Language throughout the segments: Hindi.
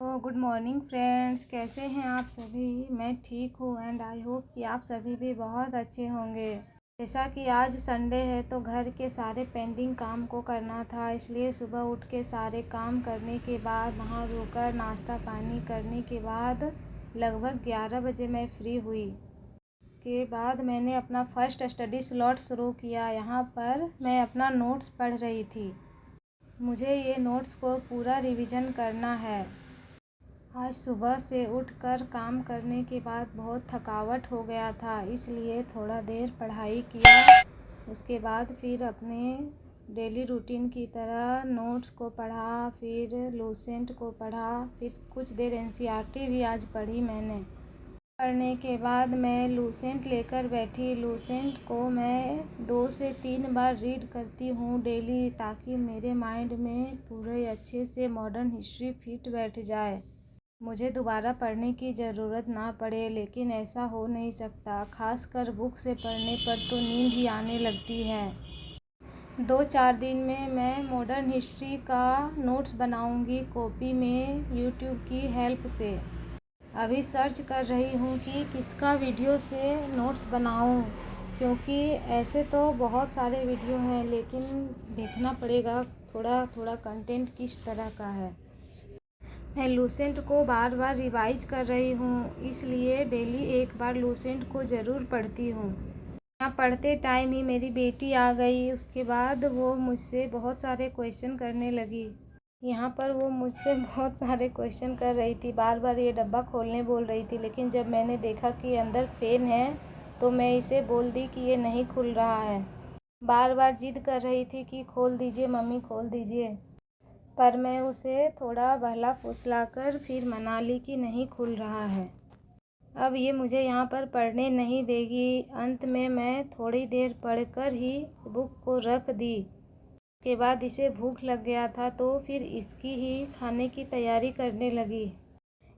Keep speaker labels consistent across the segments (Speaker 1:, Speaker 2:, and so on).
Speaker 1: गुड मॉर्निंग फ्रेंड्स, कैसे हैं आप सभी। मैं ठीक हूँ एंड आई होप कि आप सभी भी बहुत अच्छे होंगे। जैसा कि आज संडे है तो घर के सारे पेंडिंग काम को करना था, इसलिए सुबह उठ के सारे काम करने के बाद नहा धोकर नाश्ता पानी करने के बाद लगभग 11 बजे मैं फ्री हुई। उसके बाद मैंने अपना फर्स्ट स्टडी स्लॉट शुरू किया। यहाँ पर मैं अपना नोट्स पढ़ रही थी। मुझे ये नोट्स को पूरा रिवीजन करना है। आज सुबह से उठकर काम करने के बाद बहुत थकावट हो गया था, इसलिए थोड़ा देर पढ़ाई किया। उसके बाद फिर अपने डेली रूटीन की तरह नोट्स को पढ़ा, फिर लूसेंट को पढ़ा, फिर कुछ देर एनसीईआरटी भी आज पढ़ी मैंने। पढ़ने के बाद मैं लूसेंट लेकर बैठी। लूसेंट को मैं 2 से 3 बार रीड करती हूँ डेली, ताकि मेरे माइंड में पूरे अच्छे से मॉडर्न हिस्ट्री फिट बैठ जाए, मुझे दोबारा पढ़ने की ज़रूरत ना पड़े। लेकिन ऐसा हो नहीं सकता, खासकर बुक से पढ़ने पर तो नींद ही आने लगती है। 2-4 दिन में मैं मॉडर्न हिस्ट्री का नोट्स बनाऊंगी कॉपी में यूट्यूब की हेल्प से। अभी सर्च कर रही हूँ कि किसका वीडियो से नोट्स बनाऊँ, क्योंकि ऐसे तो बहुत सारे वीडियो हैं, लेकिन देखना पड़ेगा थोड़ा थोड़ा कंटेंट किस तरह का है। मैं लूसेंट को बार बार रिवाइज कर रही हूँ, इसलिए डेली एक बार लूसेंट को ज़रूर पढ़ती हूँ। यहाँ पढ़ते टाइम ही मेरी बेटी आ गई। उसके बाद वो मुझसे बहुत सारे क्वेश्चन करने लगी। यहाँ पर वो मुझसे बहुत सारे क्वेश्चन कर रही थी, बार बार ये डब्बा खोलने बोल रही थी। लेकिन जब मैंने देखा कि अंदर फ़ैन है तो मैं इसे बोल दी कि ये नहीं खुल रहा है। बार बार जिद कर रही थी कि खोल दीजिए मम्मी, खोल दीजिए, पर मैं उसे थोड़ा बहला फुसलाकर फिर मना ली कि नहीं खुल रहा है। अब ये मुझे यहाँ पर पढ़ने नहीं देगी। अंत में मैं थोड़ी देर पढ़कर ही बुक को रख दी। उसके बाद इसे भूख लग गया था तो फिर इसकी ही खाने की तैयारी करने लगी।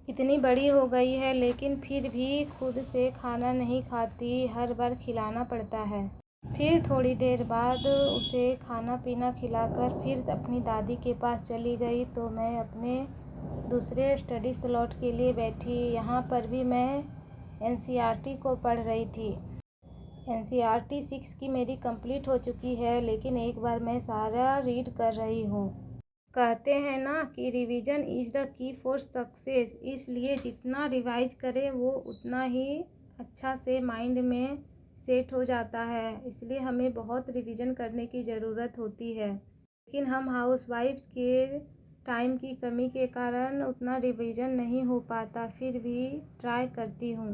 Speaker 1: इतनी बड़ी हो गई है लेकिन फिर भी खुद से खाना नहीं खाती, हर बार खिलाना पड़ता है। फिर थोड़ी देर बाद उसे खाना पीना खिलाकर फिर अपनी दादी के पास चली गई, तो मैं अपने दूसरे स्टडी स्लॉट के लिए बैठी। यहाँ पर भी मैं एनसीईआरटी को पढ़ रही थी। एनसीईआरटी 6 की मेरी कंप्लीट हो चुकी है, लेकिन एक बार मैं सारा रीड कर रही हूँ। कहते हैं ना कि revision is the key for success, इसलिए जितना रिवाइज करें वो उतना ही अच्छा से माइंड में सेट हो जाता है। इसलिए हमें बहुत रिवीजन करने की ज़रूरत होती है, लेकिन हम हाउसवाइफ्स के टाइम की कमी के कारण उतना रिवीजन नहीं हो पाता। फिर भी ट्राई करती हूँ।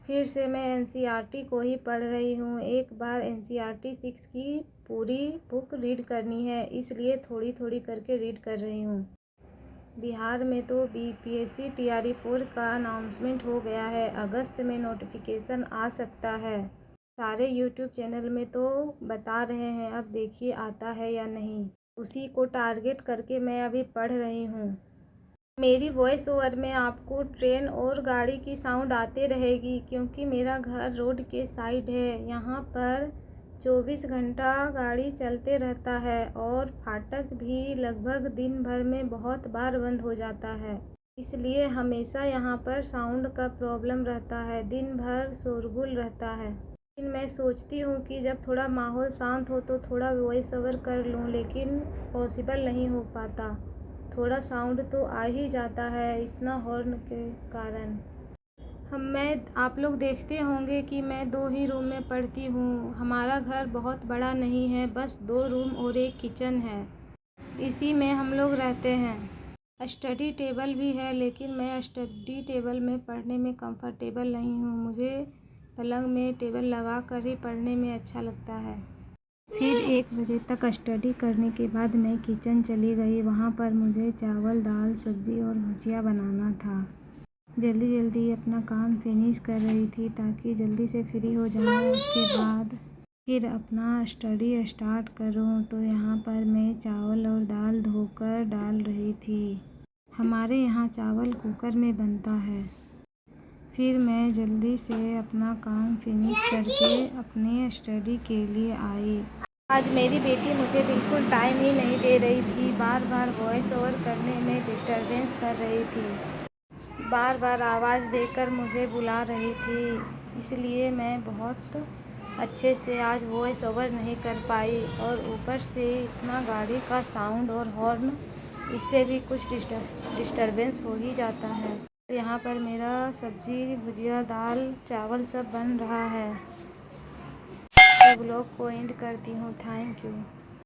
Speaker 1: फिर से मैं एनसीईआरटी को ही पढ़ रही हूँ। एक बार एनसीईआरटी 6 की पूरी बुक रीड करनी है, इसलिए थोड़ी थोड़ी करके रीड कर रही हूँ। बिहार में तो बीपीएससी टीआरई 4 का अनाउंसमेंट हो गया है। अगस्त में नोटिफिकेशन आ सकता है। सारे यूट्यूब चैनल में तो बता रहे हैं, अब देखिए आता है या नहीं। उसी को टारगेट करके मैं अभी पढ़ रही हूँ। मेरी वॉइस ओवर में आपको ट्रेन और गाड़ी की साउंड आते रहेगी, क्योंकि मेरा घर रोड के साइड है। यहाँ पर 24 घंटा गाड़ी चलते रहता है और फाटक भी लगभग दिन भर में बहुत बार बंद हो जाता है, इसलिए हमेशा यहाँ पर साउंड का प्रॉब्लम रहता है। दिन भर शोरगुल रहता है। लेकिन मैं सोचती हूँ कि जब थोड़ा माहौल शांत हो तो थोड़ा वॉइस ओवर कर लूँ, लेकिन पॉसिबल नहीं हो पाता। थोड़ा साउंड तो आ ही जाता है इतना हॉर्न के कारण। आप लोग देखते होंगे कि मैं 2 ही रूम में पढ़ती हूँ। हमारा घर बहुत बड़ा नहीं है, बस 2 रूम और एक किचन है, इसी में हम लोग रहते हैं। स्टडी टेबल भी है, लेकिन मैं स्टडी टेबल में पढ़ने में कंफर्टेबल नहीं हूँ। मुझे पलंग में टेबल लगा कर ही पढ़ने में अच्छा लगता है। फिर 1 बजे तक स्टडी करने के बाद मैं किचन चली गई। वहाँ पर मुझे चावल, दाल, सब्ज़ी और भुजिया बनाना था। जल्दी जल्दी अपना काम फिनिश कर रही थी ताकि जल्दी से फ्री हो जाऊँ। उसके बाद फिर अपना स्टडी स्टार्ट करूँ। तो यहाँ पर मैं चावल और दाल धोकर डाल रही थी। हमारे यहाँ चावल कुकर में बनता है। फिर मैं जल्दी से अपना काम फिनिश करके अपने स्टडी के लिए आई। आज मेरी बेटी मुझे बिल्कुल टाइम ही नहीं दे रही थी। बार बार वॉइस ओवर करने में डिस्टरबेंस कर रही थी। बार बार आवाज़ देकर मुझे बुला रही थी, इसलिए मैं बहुत अच्छे से आज वॉइस ओवर नहीं कर पाई। और ऊपर से इतना गाड़ी का साउंड और हॉर्न, इससे भी कुछ डिस्टरबेंस हो ही जाता है। यहाँ पर मेरा सब्जी, भुजिया, दाल, चावल सब बन रहा है। तो ब्लॉग को एंड करती हूँ। Thank you.